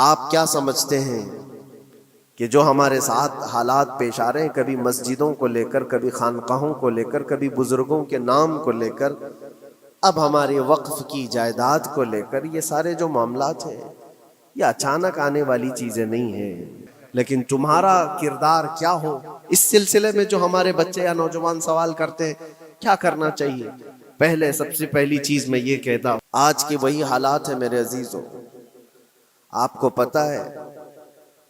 آپ کیا سمجھتے ہیں کہ جو ہمارے ساتھ حالات پیش آ رہے ہیں، کبھی مسجدوں کو لے کر، کبھی خانقاہوں کو لے کر، کبھی بزرگوں کے نام کو لے کر، اب ہمارے وقف کی جائیداد کو لے کر، یہ سارے جو معاملات ہیں یہ اچانک آنے والی چیزیں نہیں ہیں، لیکن تمہارا کردار کیا ہو اس سلسلے میں جو ہمارے بچے یا نوجوان سوال کرتے ہیں کیا کرنا چاہیے۔ پہلے سب سے پہلی چیز میں یہ کہتا ہوں، آج کے وہی حالات ہیں میرے عزیزوں، آپ کو پتہ ہے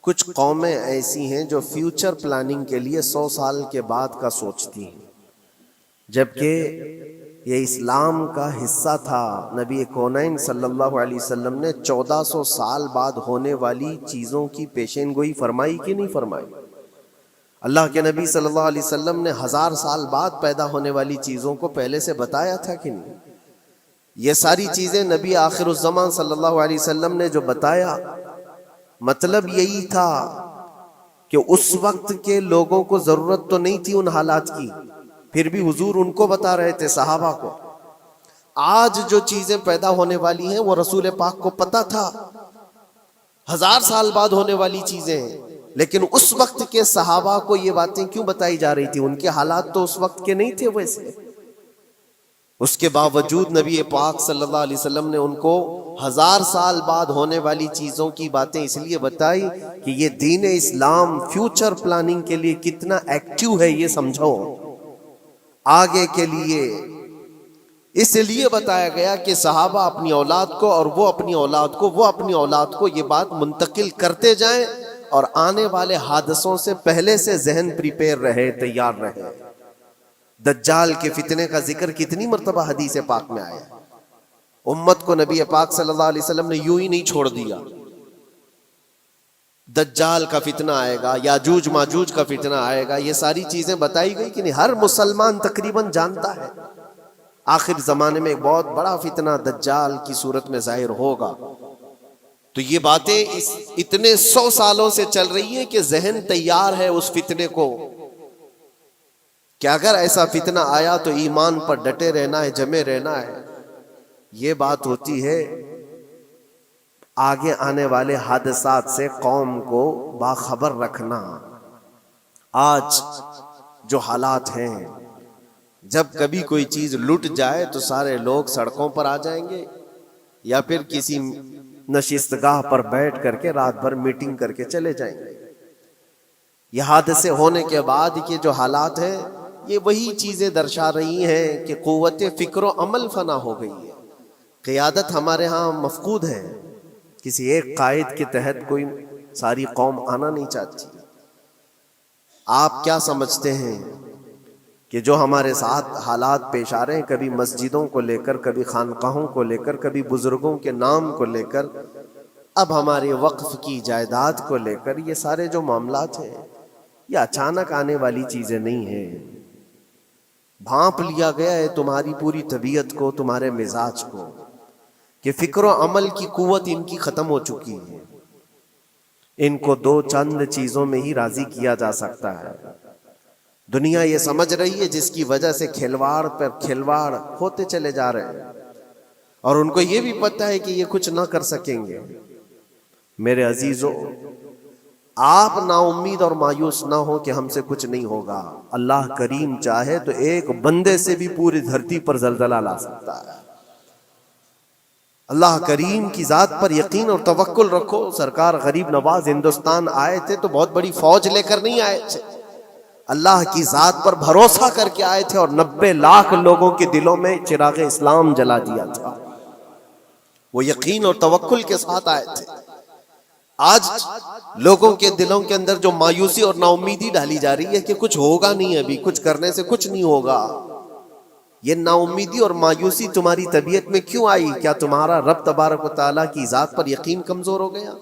کچھ قومیں ایسی ہیں جو فیوچر پلاننگ کے لیے 100 سال کے بعد کا سوچتی ہیں، جبکہ یہ اسلام کا حصہ تھا۔ نبی کونین صلی اللہ علیہ وسلم نے 1400 سال بعد ہونے والی چیزوں کی پیشین گوئی فرمائی کہ نہیں فرمائی؟ اللہ کے نبی صلی اللہ علیہ وسلم نے 1000 سال بعد پیدا ہونے والی چیزوں کو پہلے سے بتایا تھا کہ نہیں؟ یہ ساری چیزیں نبی آخر الزمان صلی اللہ علیہ وسلم نے جو بتایا، مطلب یہی تھا کہ اس وقت کے لوگوں کو ضرورت تو نہیں تھی ان حالات کی، پھر بھی حضور ان کو بتا رہے تھے، صحابہ کو۔ آج جو چیزیں پیدا ہونے والی ہیں وہ رسول پاک کو پتا تھا، 1000 سال بعد ہونے والی چیزیں، لیکن اس وقت کے صحابہ کو یہ باتیں کیوں بتائی جا رہی تھی؟ ان کے حالات تو اس وقت کے نہیں تھے ویسے۔ اس کے باوجود نبی پاک صلی اللہ علیہ وسلم نے ان کو 1000 سال بعد ہونے والی چیزوں کی باتیں اس لیے بتائی کہ یہ دین اسلام فیوچر پلاننگ کے لیے کتنا ایکٹیو ہے یہ سمجھو، آگے کے لیے۔ اس لیے بتایا گیا کہ صحابہ اپنی اولاد کو اور وہ اپنی اولاد کو، وہ اپنی اولاد کو یہ بات منتقل کرتے جائیں، اور آنے والے حادثوں سے پہلے سے ذہن پریپیئر رہے، تیار رہے۔ دجال کے فتنے کا ذکر کتنی مرتبہ حدیث پاک میں آیا، امت کو نبی پاک صلی اللہ علیہ وسلم نے یوں ہی نہیں چھوڑ دیا۔ دجال کا فتنہ آئے گا، یاجوج ماجوج کا فتنہ آئے گا، یہ ساری چیزیں بتائی گئی کہ نہیں؟ ہر مسلمان تقریباً جانتا ہے آخر زمانے میں ایک بہت بڑا فتنہ دجال کی صورت میں ظاہر ہوگا۔ تو یہ باتیں اتنے 100 سالوں سے چل رہی ہیں کہ ذہن تیار ہے اس فتنے کو کہ اگر ایسا فتنہ آیا تو ایمان پر ڈٹے رہنا ہے، جمے رہنا ہے۔ یہ بات ہوتی ہے آگے آنے والے حادثات سے قوم کو باخبر رکھنا۔ آج جو حالات ہیں، جب کبھی کوئی چیز لٹ جائے تو سارے لوگ سڑکوں پر آ جائیں گے، یا پھر کسی نشستگاہ پر بیٹھ کر کے رات بھر میٹنگ کر کے چلے جائیں گے۔ یہ حادثے ہونے کے بعد کے جو حالات ہیں، یہ وہی چیزیں درشا رہی ہیں کہ قوت فکر و عمل فنا ہو گئی ہے۔ قیادت ہمارے ہاں مفقود ہے، کسی ایک قائد کے تحت کوئی ساری قوم آنا نہیں چاہتی۔ آپ کیا سمجھتے ہیں کہ جو ہمارے ساتھ حالات پیش آ رہے ہیں، کبھی مسجدوں کو لے کر، کبھی خانقاہوں کو لے کر، کبھی بزرگوں کے نام کو لے کر، اب ہمارے وقف کی جائیداد کو لے کر، یہ سارے جو معاملات ہیں یہ اچانک آنے والی چیزیں نہیں ہیں۔ بھانپ لیا گیا ہے تمہاری پوری طبیعت کو، تمہارے مزاج کو، کہ فکر و عمل کی قوت ان کی ختم ہو چکی ہے۔ ان کو 2 چند چیزوں میں ہی راضی کیا جا سکتا ہے۔ دنیا یہ سمجھ رہی ہے، جس کی وجہ سے کھلواڑ پر کھلواڑ ہوتے چلے جا رہے ہیں، اور ان کو یہ بھی پتہ ہے کہ یہ کچھ نہ کر سکیں گے۔ میرے عزیزو، آپ نا امید اور مایوس نہ ہو کہ ہم سے کچھ نہیں ہوگا۔ اللہ کریم چاہے تو ایک بندے سے بھی پوری دھرتی پر زلزلہ لا سکتا ہے۔ اللہ کریم کی ذات پر یقین اور توکل رکھو۔ سرکار غریب نواز ہندوستان آئے تھے تو بہت بڑی فوج لے کر نہیں آئے تھے، اللہ کی ذات پر بھروسہ کر کے آئے تھے، اور 90 لاکھ لوگوں کے دلوں میں چراغ اسلام جلا دیا تھا۔ وہ یقین اور توکل کے ساتھ آئے تھے۔ آج لوگوں کے دلوں کے اندر جو مایوسی اور نا امیدی ڈالی جا رہی ہے کہ کچھ ہوگا نہیں، ابھی کچھ کرنے سے کچھ نہیں ہوگا، یہ نا امیدی اور مایوسی تمہاری طبیعت میں کیوں آئی؟ کیا تمہارا رب تبارک و تعالیٰ کی ذات پر یقین کمزور ہو گیا؟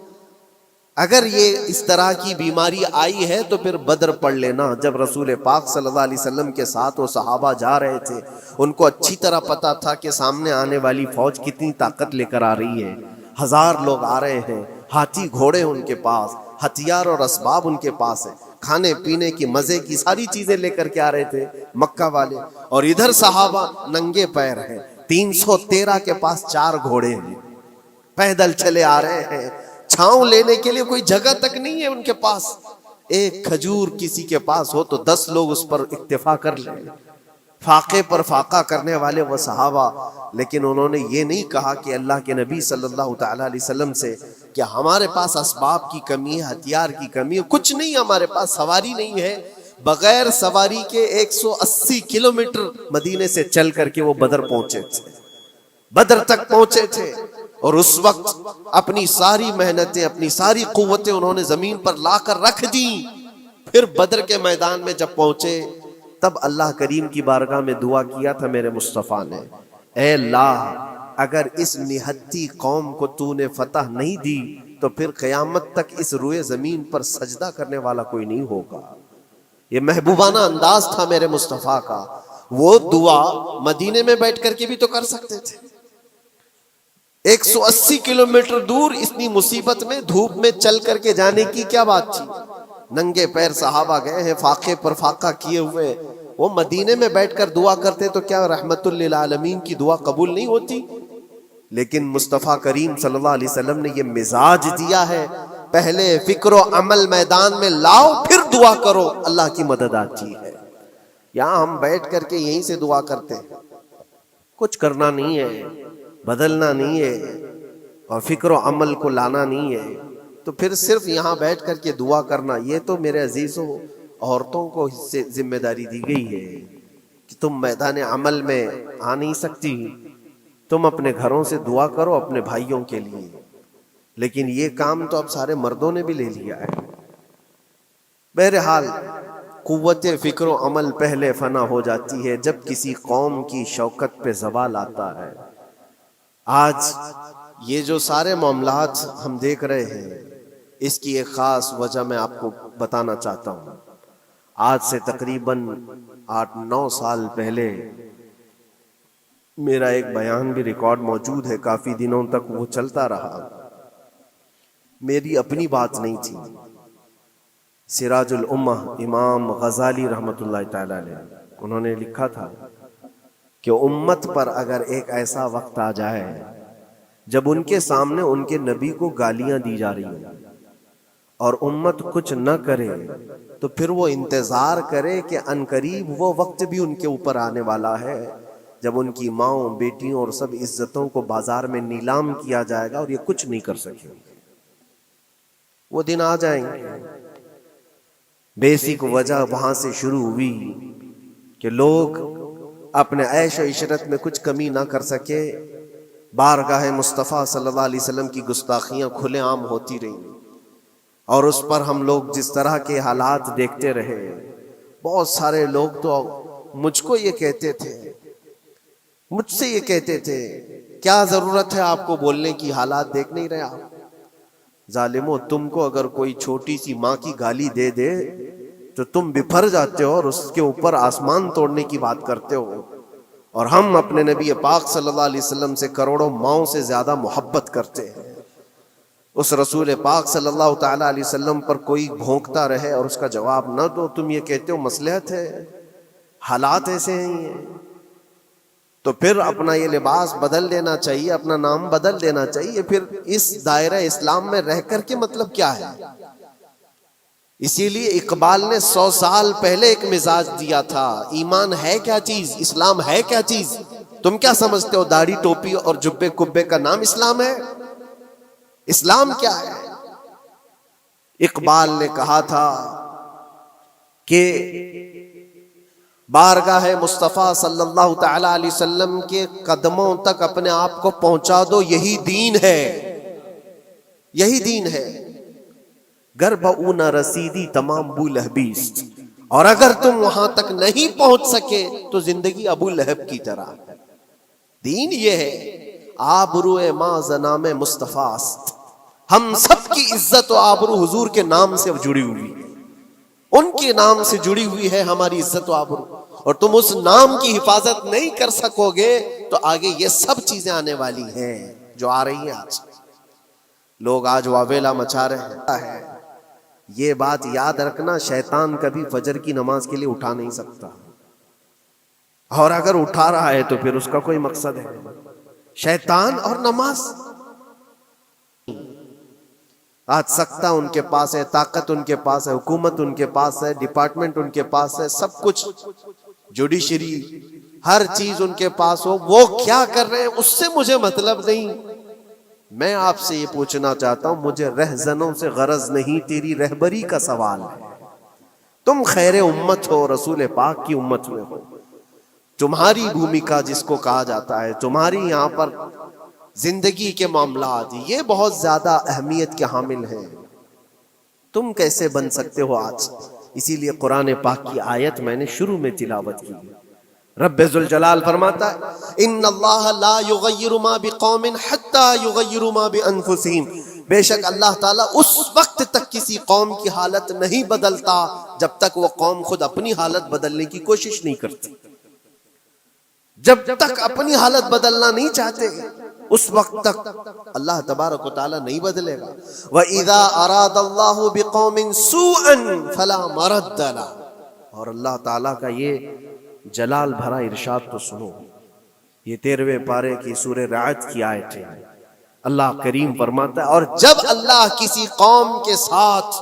اگر یہ اس طرح کی بیماری آئی ہے تو پھر بدر پڑھ لینا۔ جب رسول پاک صلی اللہ علیہ وسلم کے ساتھ وہ صحابہ جا رہے تھے، ان کو اچھی طرح پتا تھا کہ سامنے آنے والی فوج کتنی طاقت لے کر آ رہی ہے۔ 1000 لوگ آ رہے ہیں، ہاتھی گھوڑے ان کے پاس، ہتھیار اور اسباب ان کے پاس ہے، کھانے پینے کی مزے کی ساری چیزیں لے کر کے آ رہے تھے مکہ والے، اور ادھر صحابہ ننگے پیر ہیں۔ 313 کے پاس 4 گھوڑے ہیں، پیدل چلے آ رہے ہیں، چھاؤں لینے کے لیے کوئی جگہ تک نہیں ہے ان کے پاس. ایک کھجور کسی کے پاس ہو تو 10 لوگ اس پر اکتفا کر لیں. فاقے پر فاقہ کرنے والے وہ صحابہ، لیکن انہوں نے یہ نہیں کہا کہ اللہ کے نبی صلی اللہ تعالی علیہ وسلم سے کہ ہمارے پاس اسباب کی کمی ہے، ہتھیار کی کمی ہے، کچھ نہیں، ہمارے پاس سواری نہیں ہے. بغیر سواری کے 180 کلومیٹر مدینے سے چل کر کے وہ بدر پہنچے تھے، بدر تک پہنچے تھے. اور اس وقت اپنی ساری محنتیں، اپنی ساری قوتیں انہوں نے زمین پر لا کر رکھ دی. پھر بدر کے میدان میں جب پہنچے تب اللہ کریم کی بارگاہ میں دعا کیا تھا میرے مصطفیٰ نے، اے اللہ اگر اس نہتی قوم کو تو نے فتح نہیں دی تو پھر قیامت تک اس روئے زمین پر سجدہ کرنے والا کوئی نہیں ہوگا. یہ محبوبانہ انداز تھا میرے مصطفیٰ کا. وہ دعا مدینے میں بیٹھ کر کے بھی تو کر سکتے تھے. 180 کلومیٹر دور اتنی مصیبت میں دھوپ میں چل کر کے جانے کی کیا بات تھی؟ ننگے پیر صحابہ گئے ہیں، فاقے پر فاقہ کیے ہوئے. وہ مدینے میں بیٹھ کر دعا کرتے تو کیا رحمت للعالمین کی دعا قبول نہیں ہوتی؟ لیکن مصطفیٰ کریم صلی اللہ علیہ وسلم نے یہ مزاج دیا ہے، پہلے فکر و عمل میدان میں لاؤ پھر دعا کرو، اللہ کی مدد آتی ہے. یہاں ہم بیٹھ کر کے یہیں سے دعا کرتے ہیں، کچھ کرنا نہیں ہے، بدلنا نہیں ہے، اور فکر و عمل کو لانا نہیں ہے، تو پھر صرف یہاں بیٹھ کر کے دعا کرنا. یہ تو میرے عزیزوں عورتوں کو اس سے ذمہ داری دی گئی ہے کہ تم میدان عمل میں آ نہیں سکتی، تم اپنے گھروں سے دعا کرو اپنے بھائیوں کے لیے. لیکن یہ کام تو اب سارے مردوں نے بھی لے لیا ہے. بہرحال قوت فکر و عمل پہلے فنا ہو جاتی ہے جب کسی قوم کی شوکت پہ زوال آتا ہے. آج یہ جو سارے معاملات ہم دیکھ رہے ہیں، اس کی ایک خاص وجہ میں آپ کو بتانا چاہتا ہوں. آج سے تقریباً 8-9 سال پہلے میرا ایک بیان بھی ریکارڈ موجود ہے، کافی دنوں تک وہ چلتا رہا. میری اپنی بات نہیں تھی. سراج الامہ امام غزالی رحمۃ اللہ تعالی علیہ انہوں نے لکھا تھا کہ امت پر اگر ایک ایسا وقت آ جائے جب ان کے سامنے ان کے نبی کو گالیاں دی جا رہی ہیں اور امت کچھ نہ کرے، تو پھر وہ انتظار کرے کہ عنقریب وہ وقت بھی ان کے اوپر آنے والا ہے جب ان کی ماؤں، بیٹیوں اور سب عزتوں کو بازار میں نیلام کیا جائے گا اور یہ کچھ نہیں کر سکیں گے. وہ دن آ جائیں گے. بیسک وجہ وہاں سے شروع ہوئی کہ لوگ اپنے عیش و عشرت میں کچھ کمی نہ کر سکے. بارگاہ مصطفیٰ صلی اللہ علیہ وسلم کی گستاخیاں کھلے عام ہوتی رہیں، اور اس پر ہم لوگ جس طرح کے حالات دیکھتے رہے. بہت سارے لوگ تو مجھ کو یہ کہتے تھے، مجھ سے یہ کہتے تھے، کیا ضرورت ہے آپ کو بولنے کی، حالات دیکھ نہیں رہے آپ؟ ظالمو، تم کو اگر کوئی چھوٹی سی ماں کی گالی دے دے تو تم بپھر جاتے ہو اور اس کے اوپر آسمان توڑنے کی بات کرتے ہو. اور ہم اپنے نبی پاک صلی اللہ علیہ وسلم سے کروڑوں ماؤں سے زیادہ محبت کرتے ہیں. اس رسول پاک صلی اللہ تعالی علیہ وسلم پر کوئی بھونکتا رہے اور اس کا جواب نہ دو، تم یہ کہتے ہو مصلحت ہے، حالات ایسے ہیں یہ. تو پھر اپنا یہ لباس بدل دینا چاہیے، اپنا نام بدل دینا چاہیے. پھر اس دائرہ اسلام میں رہ کر کے مطلب کیا ہے؟ اسی لیے اقبال نے 100 سال پہلے ایک مزاج دیا تھا، ایمان ہے کیا چیز، اسلام ہے کیا چیز. تم کیا سمجھتے ہو داڑھی ٹوپی اور جبے کبے کا نام اسلام ہے؟ اسلام کیا ہے؟ اقبال نے کہا تھا کہ بارگاہ مصطفیٰ صلی اللہ تعالی علیہ وسلم کے قدموں تک اپنے آپ کو پہنچا دو، یہی دین ہے، یہی دین ہے. گر بہو نہ رسیدی تمام ابو لہبیست، اور اگر تم وہاں تک نہیں پہنچ سکے تو زندگی ابو لہب کی طرح. دین یہ ہے، آبرو ما زنام مصطفیٰ است، ہم سب کی عزت و آبرو حضور کے نام سے جڑی ہوئی ہے، ان کے نام سے جڑی ہوئی ہے ہماری عزت و آبرو. اور تم اس نام کی حفاظت نہیں کر سکو گے تو آگے یہ سب چیزیں آنے والی ہیں جو آ رہی ہیں. آج لوگ آج واویلا مچا رہے ہیں. یہ بات یاد رکھنا، شیطان کبھی فجر کی نماز کے لیے اٹھا نہیں سکتا، اور اگر اٹھا رہا ہے تو پھر اس کا کوئی مقصد ہے. شیطان اور نماز آج سختہ ان کے پاس ہے، طاقت ان کے پاس ہے، حکومت ان کے پاس ہے، ڈپارٹمنٹ ان کے پاس ہے، سب کچھ، جوڈیشری، ہر چیز ان کے پاس ہو، وہ کیا کر رہے ہیں اس سے مجھے مطلب نہیں۔ میں آپ سے یہ پوچھنا چاہتا ہوں، مجھے رہزنوں سے غرض نہیں، تیری رہبری کا سوال ہے۔ تم خیر امت ہو، رسول پاک کی امت میں ہو، تمہاری بھومکا جس کو کہا جاتا ہے، تمہاری یہاں پر زندگی کے معاملات یہ بہت زیادہ اہمیت کے حامل ہیں۔ تم کیسے بن سکتے ہو آج؟ اسی لیے قرآن پاک کی آیت میں نے شروع میں تلاوت کی۔ رب ذوالجلال فرماتا ہے ان اللہ لا یغیر ما بقوم حتی یغیروا ما بانفسہم، بے شک اللہ تعالیٰ اس وقت تک کسی قوم کی حالت نہیں بدلتا جب تک وہ قوم خود اپنی حالت بدلنے کی کوشش نہیں کرتی۔ جب تک اپنی حالت بدلنا نہیں چاہتے اس وقت تک اللہ تبارک و تعالیٰ نہیں بدلے گا۔ وَإِذَا أَرَادَ اللَّهُ بِقَوْمٍ سُوءًا فَلَا مَرَدَّ لَهُ، اور اللہ تعالیٰ کا یہ جلال بھرا ارشاد تو سنو، یہ 13ویں پارے کی سورہ رعد کی آیت ہے۔ اللہ کریم فرماتا ہے اور جب اللہ کسی قوم کے ساتھ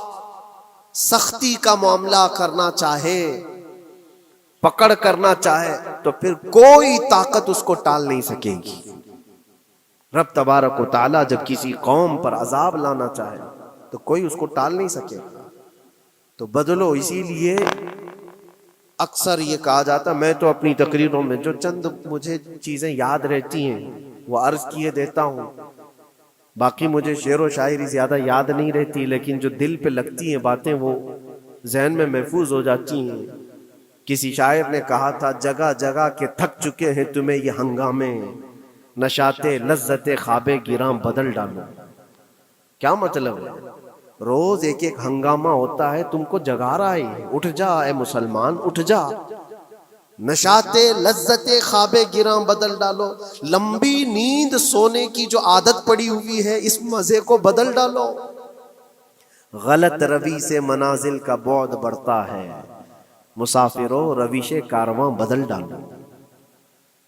سختی کا معاملہ کرنا چاہے، پکڑ کرنا چاہے، تو پھر کوئی طاقت اس کو ٹال نہیں سکے گی۔ رب تبارک و تعالیٰ جب کسی قوم پر عذاب لانا چاہے تو کوئی اس کو ٹال نہیں سکے گا۔ تو بدلو۔ اسی لیے اکثر یہ کہا جاتا، میں تو اپنی تقریروں میں جو چند مجھے چیزیں یاد رہتی ہیں وہ عرض کیے دیتا ہوں، باقی مجھے شعر و شاعری زیادہ یاد نہیں رہتی، لیکن جو دل پہ لگتی ہیں باتیں وہ ذہن میں محفوظ ہو جاتی ہیں۔ کسی شاعر نے کہا تھا جگہ جگہ کے تھک چکے ہیں تمہیں یہ ہنگامے، نشاط لذت خواب گراں بدل ڈالو۔ کیا مطلب ہے؟ روز ایک ایک ہنگامہ ہوتا ہے، تم کو جگا رہا ہے، اٹھ جا اے مسلمان، اٹھ جا، نشاط لذت خواب گراں بدل ڈالو، لمبی نیند سونے کی جو عادت پڑی ہوئی ہے اس مزے کو بدل ڈالو۔ غلط روی سے منازل کا بعد بڑھتا ہے، مسافروں روش کارواں بدل ڈالو۔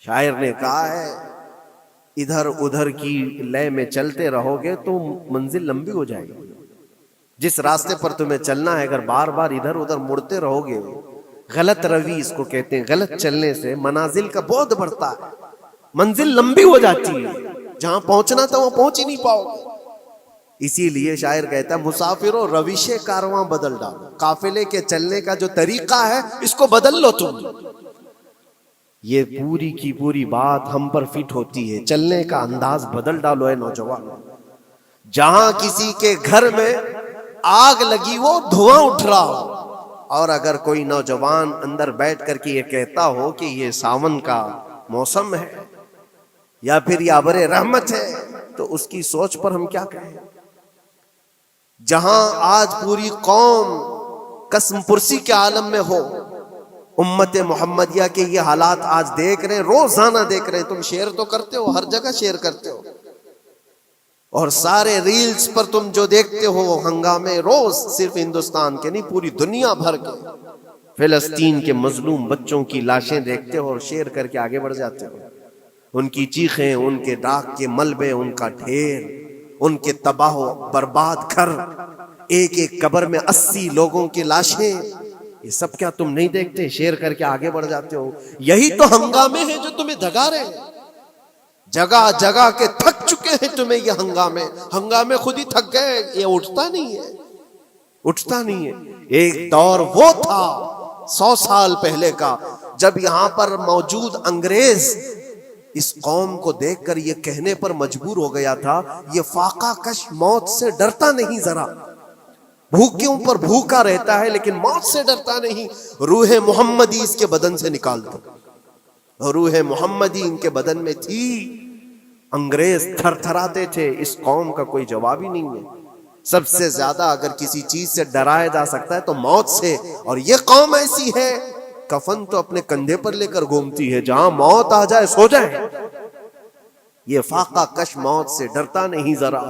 شاعر نے کہا ہے ادھر ادھر کی لے میں چلتے رہو گے تو منزل لمبی ہو جائے گی۔ جس راستے پر تمہیں چلنا ہے اگر بار بار ادھر ادھر مڑتے رہو گے، غلط روی اس کو کہتے ہیں، غلط چلنے سے منازل کا بعد بڑھتا ہے، منزل لمبی ہو جاتی ہے، جہاں پہنچنا تھا وہاں پہنچ ہی نہیں پاؤ گے۔ اسی لیے شاعر کہتا ہے مسافروں روش کارواں بدل ڈالو، قافلے کے چلنے کا جو طریقہ ہے اس کو بدل لو تم۔ یہ پوری کی پوری بات ہم پر فٹ ہوتی ہے، چلنے کا انداز بدل ڈالو اے نوجوان۔ جہاں کسی کے گھر میں آگ لگی وہ دھواں اٹھ رہا ہو، اور اگر کوئی نوجوان اندر بیٹھ کر کے یہ کہتا ہو کہ یہ ساون کا موسم ہے یا پھر یہ ابر رحمت ہے، تو اس کی سوچ پر ہم کیا کہیں۔ جہاں آج پوری قوم قسم پرسی کے عالم میں ہو، امت محمدیہ کے یہ حالات آج دیکھ رہے ہیں، روزانہ دیکھ رہے ہیں۔ تم شیئر تو کرتے ہو، ہر جگہ شیئر کرتے ہو، اور سارے ریلز پر تم جو دیکھتے ہو ہنگامے روز، صرف ہندوستان کے نہیں پوری دنیا بھر کے فلسطین کے مظلوم بچوں کی لاشیں دیکھتے ہو اور شیئر کر کے آگے بڑھ جاتے ہو۔ ان کی چیخیں، ان کے راکھ کے ملبے، ان کا ڈھیر، ان کے تباہ و برباد گھر، ایک ایک قبر میں 80 لوگوں کی لاشیں، یہ سب کیا تم نہیں دیکھتے؟ شیئر کر کے آگے بڑھ جاتے ہو۔ یہی تو ہنگامے ہیں جو تمہیں دھگا رہے ہیں، جگہ جگہ کے تھک چکے ہیں تمہیں یہ ہنگامے، ہنگامے خود ہی تھک گئے، یہ اٹھتا نہیں ہے، اٹھتا نہیں ہے۔ ایک دور وہ تھا 100 سال پہلے کا جب یہاں پر موجود انگریز اس قوم کو دیکھ کر یہ کہنے پر مجبور ہو گیا تھا یہ فاقہ کش موت سے ڈرتا نہیں ذرا، بھوکیوں پر بھوکا رہتا ہے لیکن موت سے ڈرتا نہیں، روح محمدی اس کے بدن سے نکال دو۔ روح محمدی ان کے بدن میں تھی، انگریز تھر تھراتے تھے، اس قوم کا کوئی جواب ہی نہیں ہے۔ سب سے زیادہ اگر کسی چیز سے ڈرایا جا سکتا ہے تو موت سے، اور یہ قوم ایسی ہے کفن تو اپنے کندھے پر لے کر گھومتی ہے، جہاں موت آ جائے سو جائے۔ یہ فاقہ کش موت سے ڈرتا نہیں ذرا،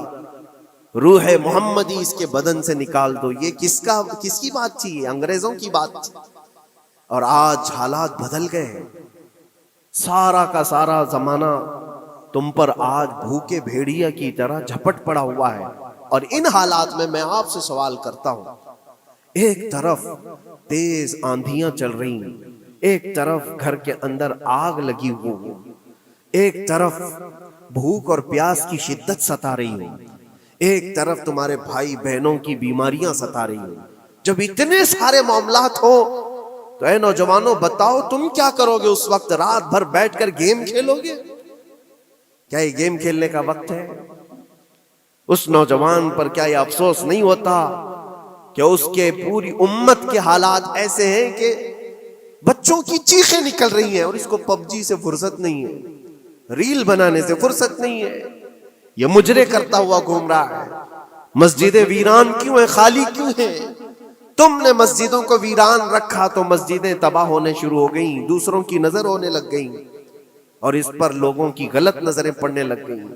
روح محمدی اس کے بدن سے نکال دو۔ یہ کس کی بات تھی؟ انگریزوں کی بات تھی۔ اور آج حالات بدل گئے، سارا کا سارا زمانہ تم پر آج بھوکے بھیڑیا کی طرح جھپٹ پڑا ہوا ہے۔ اور ان حالات میں آپ سے سوال کرتا ہوں، ایک طرف تیز آندھیاں چل رہی ہیں، ایک طرف گھر کے اندر آگ لگی ہوئی، ایک طرف بھوک اور پیاس کی شدت ستا رہی ہو، ایک طرف تمہارے بھائی بہنوں کی بیماریاں ستا رہی ہو، جب اتنے سارے معاملات ہو تو اے نوجوانوں بتاؤ تم کیا کرو گے اس وقت؟ رات بھر بیٹھ کر گیم کھیلو گے؟ کیا یہ گیم کھیلنے کا وقت ہے؟ اس نوجوان پر کیا یہ افسوس نہیں ہوتا کہ اس کے پوری امت کے حالات ایسے ہیں کہ بچوں کی چیخیں نکل رہی ہیں اور اس کو پب جی سے فرصت نہیں ہے، ریل بنانے سے فرصت نہیں ہے، یہ مجرے کرتا ہوا گھوم رہا ہے۔ مسجدیں ویران کیوں ہیں؟ خالی کیوں ہیں؟ تم نے مسجدوں کو ویران رکھا تو مسجدیں تباہ ہونے شروع ہو گئیں، دوسروں کی نظر ہونے لگ گئیں اور اس پر لوگوں کی غلط نظریں پڑنے لگ گئیں۔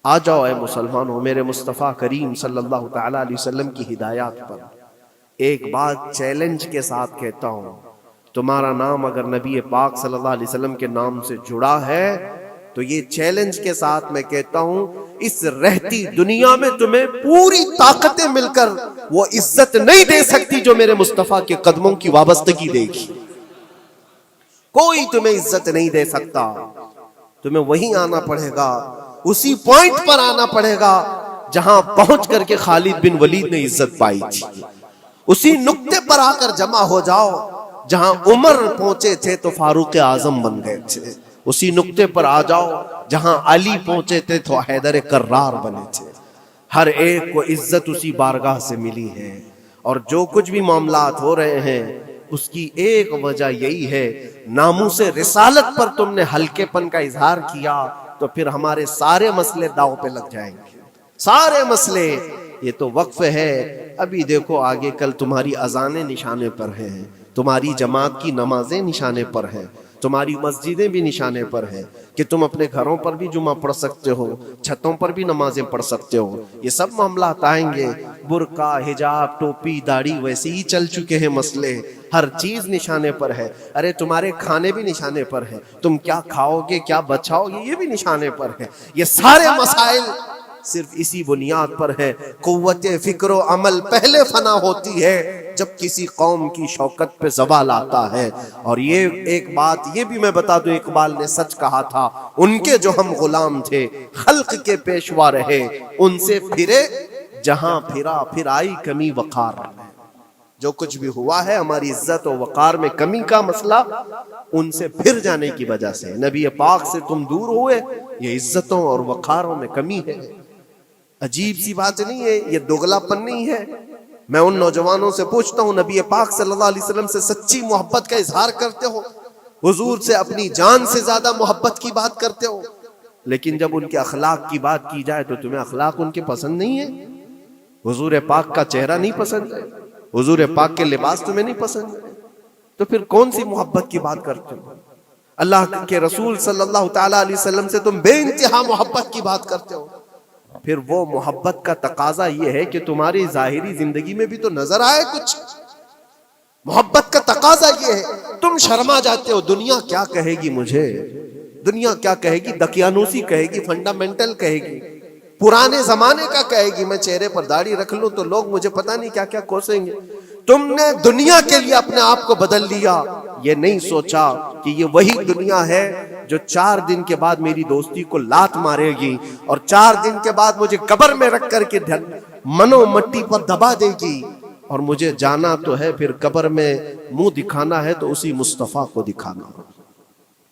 آ جاؤ اے مسلمانوں، میرے مصطفیٰ کریم صلی اللہ تعالی علیہ وسلم کی ہدایات پر ایک بات چیلنج کے ساتھ کہتا ہوں، تمہارا نام اگر نبی پاک صلی اللہ علیہ وسلم کے نام سے جڑا ہے تو یہ چیلنج کے ساتھ میں کہتا ہوں، اس رہتی دنیا میں تمہیں پوری طاقتیں مل کر وہ عزت نہیں دے سکتی جو میرے مصطفیٰ کے قدموں کی وابستگی دے گی۔ کوئی تمہیں عزت نہیں دے سکتا، تمہیں وہیں آنا پڑے گا، اسی پوائنٹ پر آنا پڑے گا جہاں پہنچ کر کے خالد بن ولید نے عزت پائی تھی، اسی نقطے پر آ کر جمع ہو جاؤ جہاں عمر پہنچے تھے تو فاروق اعظم بن گئے تھے، اسی نقطے پر آ جاؤ جہاں علی پہنچے تھے تو حیدر کرار بنے تھے۔ ہر ایک کو عزت اسی بارگاہ سے ملی ہے، اور جو کچھ بھی معاملات ہو رہے ہیں اس کی ایک وجہ یہی ہے، ناموس رسالت پر تم نے ہلکے پن کا اظہار کیا تو پھر ہمارے سارے مسئلے داؤ پہ لگ جائیں گے، سارے مسئلے۔ یہ تو وقف ہے، ابھی دیکھو آگے کل تمہاری اذانیں نشانے پر ہیں، تمہاری جماعت کی نمازیں نشانے پر ہیں، تمہاری مسجدیں بھی نشانے پر ہیں کہ تم اپنے گھروں پر بھی جمعہ پڑھ سکتے ہو، چھتوں پر بھی نمازیں پڑھ سکتے ہو۔ یہ سب معاملات آئیں گے، برقع، حجاب، ٹوپی، داڑھی ویسے ہی چل چکے ہیں مسئلے، ہر چیز نشانے پر ہے۔ ارے تمہارے کھانے بھی نشانے پر ہیں، تم کیا کھاؤ گے، کیا بچاؤ گے، یہ بھی نشانے پر ہے۔ یہ سارے مسائل صرف اسی بنیاد پر ہے، قوت فکر و عمل پہلے فنا ہوتی ہے جب کسی قوم کی شوکت پہ زوال آتا ہے۔ اور یہ ایک بات یہ بھی میں بتا دوں، اقبال نے سچ کہا تھا، ان کے جو ہم غلام تھے خلق کے پیشوا رہے، ان سے پھرے جہاں پھرا پھر آئی کمی وقار۔ جو کچھ بھی ہوا ہے ہماری عزت و وقار میں کمی کا مسئلہ ان سے پھر جانے کی وجہ سے، نبی پاک سے تم دور ہوئے، یہ عزتوں اور وقاروں میں کمی ہے۔ عجیب سی بات نہیں ہے، یہ دوگلا پن نہیں ہے۔ میں ان نوجوانوں سے پوچھتا ہوں، نبی پاک صلی اللہ علیہ وسلم سے سچی محبت کا اظہار کرتے ہو، حضور سے اپنی جان سے زیادہ محبت کی بات کرتے ہو، لیکن جب ان کے اخلاق کی بات کی جائے تو تمہیں اخلاق ان کے پسند نہیں ہے، حضور پاک کا چہرہ نہیں پسند ہے، حضور پاک کے لباس تمہیں نہیں پسند ہے، تو پھر کون سی محبت کی بات کرتے ہو؟ اللہ کے رسول صلی اللہ تعالی علیہ وسلم سے تم بے انتہا محبت کی بات کرتے ہو، پھر وہ محبت کا تقاضا یہ ہے کہ تمہاری ظاہری زندگی میں بھی تو نظر آئے کچھ۔ محبت کا تقاضا یہ ہے، تم شرما جاتے ہو، دنیا کیا کہے گی مجھے، دنیا کیا کہے گی، دقیانوسی کہے گی، فنڈامنٹل کہے گی، پرانے زمانے کا کہے گی، میں چہرے پر داڑھی رکھ لوں تو لوگ مجھے پتہ نہیں کیا کیا کوسیں گے۔ تم نے دنیا کے لیے اپنے آپ کو بدل لیا، یہ نہیں سوچا کہ یہ وہی دنیا ہے جو 4 دن کے بعد میری دوستی کو لات مارے گی اور 4 دن کے بعد مجھے قبر میں رکھ کر کے منو مٹی پر دبا دے گی، اور مجھے جانا تو ہے، پھر قبر میں منہ دکھانا ہے تو اسی مصطفیٰ کو دکھانا۔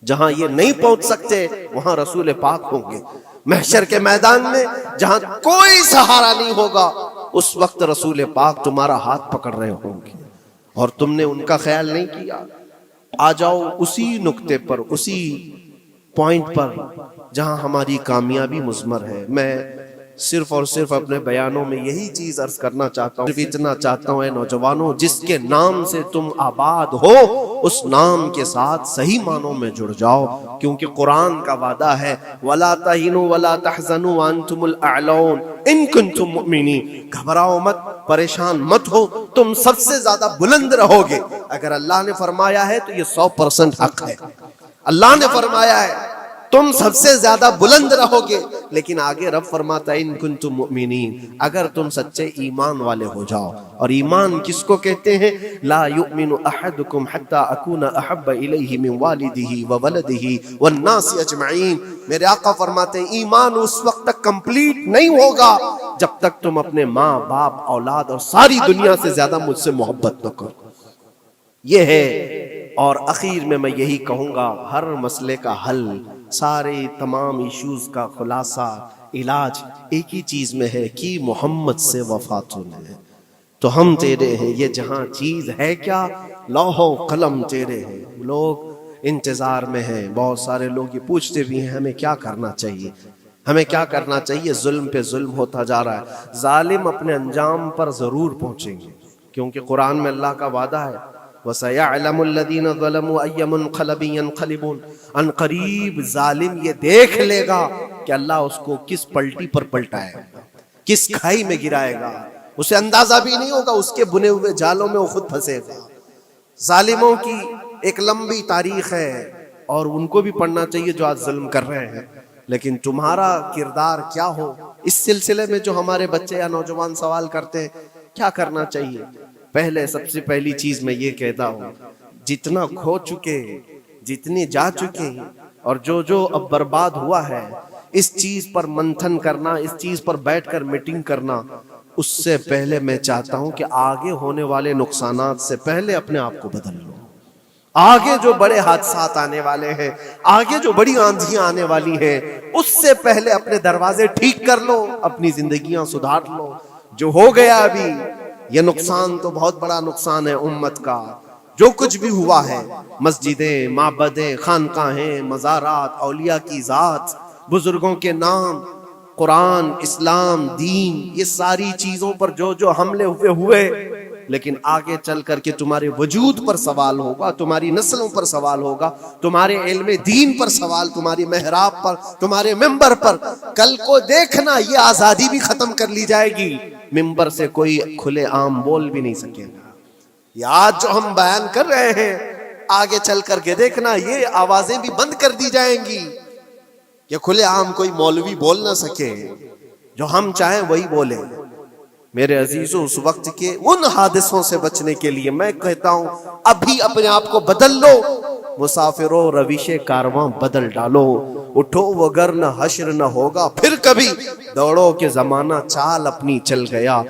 جہاں یہ نہیں پہنچ سکتے وہاں رسول پاک ہوں گے، محشر کے میدان میں جہاں کوئی سہارا نہیں ہوگا اس وقت رسول پاک تمہارا ہاتھ پکڑ رہے ہوں گے اور تم نے ان کا خیال نہیں کیا۔ آ جاؤ اسی نقطے پر، اسی پوائنٹ پر جہاں ہماری کامیابی مضمر ہے۔ میں صرف اور صرف اپنے بیانوں میں یہی چیز عرض کرنا چاہتا ہوں، صرف اتنا چاہتا ہوں اے نوجوانوں، جس کے نام سے تم آباد ہو اس نام کے ساتھ صحیح معنوں میں جڑ جاؤ، کیونکہ قرآن کا وعدہ ہے وَلَا تَهِنُوا وَلَا تَحْزَنُوا وَأَنْتُمُ الْأَعْلَوْنَ إِن كُنتُم مُؤْمِنِينَ۔ گھبراؤ مت، پریشان مت ہو، تم سب سے زیادہ بلند رہو گے۔ اگر اللہ نے فرمایا ہے تو یہ 100% حق ہے۔ اللہ نے فرمایا ہے تم سب سے زیادہ بلند رہو گے، لیکن آگے رب فرماتا ہے ان کنتم مؤمنین، اگر تم سچے ایمان والے ہو جاؤ۔ اور ایمان کس کو کہتے ہیں؟ لا یؤمن احدکم حتی اکون احب الیہ من والدہ وولدہ والناس اجمعین۔ میرے آقا فرماتے ہیں ایمان اس وقت تک کمپلیٹ نہیں ہوگا جب تک تم اپنے ماں باپ اولاد اور ساری دنیا سے زیادہ مجھ سے محبت نہ کرو۔ یہ ہے۔ اور اخیر میں یہی کہوں گا، ہر مسئلے کا حل، سارے تمام ایشوز کا خلاصہ، علاج ایک ہی چیز میں ہے کہ محمد سے وفا تمہیں ہے تو ہم تیرے ہیں۔ یہ جہاں چیز ہے کیا؟ لوح و قلم تیرے ہیں۔ لوگ انتظار میں ہیں، بہت سارے لوگ یہ پوچھتے بھی ہیں ہمیں کیا کرنا چاہیے، ہمیں کیا کرنا چاہیے؟ ظلم پہ ظلم ہوتا جا رہا ہے۔ ظالم اپنے انجام پر ضرور پہنچیں گے، کیونکہ قرآن میں اللہ کا وعدہ ہے وَسَيَعْلَمُ الَّذِينَ ظَلَمُوا أَيَّ مُنْقَلَبٍ يَنْقَلِبُونَ۔ ان قریب ظالم یہ دیکھ لے گا کہ اللہ اس کو کس پلٹی پر پلٹائے گا، کس کھائی میں گرائے گا، اسے اندازہ بھی نہیں ہوگا، اس کے بنے ہوئے جالوں میں وہ خود پھنسے گا۔ ظالموں کی ایک لمبی تاریخ ہے اور ان کو بھی پڑھنا چاہیے جو آج ظلم کر رہے ہیں، لیکن تمہارا کردار کیا ہو؟ اس سلسلے میں جو ہمارے بچے یا نوجوان سوال کرتے ہیں کیا کرنا چاہیے، پہلے سب سے پہلی چیز میں یہ کہتا ہوں، جتنا کھو چکے، جتنی جا چکے اور جو اب برباد ہوا ہے، اس چیز پر منتھن کرنا، اس چیز پر بیٹھ کر میٹنگ کرنا، اس سے پہلے میں چاہتا ہوں کہ آگے ہونے والے نقصانات سے پہلے اپنے آپ کو بدل لو۔ آگے جو بڑے حادثات آنے والے ہیں، آگے جو بڑی آندھیاں آنے والی ہیں، اس سے پہلے اپنے دروازے ٹھیک کر لو، اپنی زندگیاں سدھار لو۔ جو ہو گیا ابھی، یہ نقصان تو بہت بڑا نقصان ہے امت کا، جو کچھ بھی ہوا ہے، مسجدیں، معبدیں، خانقاہیں، مزارات، اولیاء کی ذات، بزرگوں کے نام، قرآن، اسلام، دین، یہ ساری چیزوں پر جو حملے ہوئے، لیکن آگے چل کر کے تمہارے وجود پر سوال ہوگا، تمہاری نسلوں پر سوال ہوگا، تمہارے علم دین پر سوال، تمہاری محراب پر، تمہارے ممبر پر۔ کل کو دیکھنا یہ آزادی بھی ختم کر لی جائے گی، ممبر سے کوئی کھلے عام بول بھی نہیں سکے گا۔ یہ آج جو ہم بیان کر رہے ہیں، آگے چل کر کے دیکھنا یہ آوازیں بھی بند کر دی جائیں گی کہ کھلے عام کوئی مولوی بول نہ سکے، جو ہم چاہیں وہی بولے۔ میرے عزیزو، اس وقت کے ان حادثوں سے بچنے کے لیے میں کہتا ہوں ابھی اپنے آپ کو بدل لو، مسافروں روش کارواں بدل ڈالو، اٹھو وگرنہ حشر نہ ہوگا پھر کبھی، دوڑو کہ زمانہ چال اپنی چل گیا۔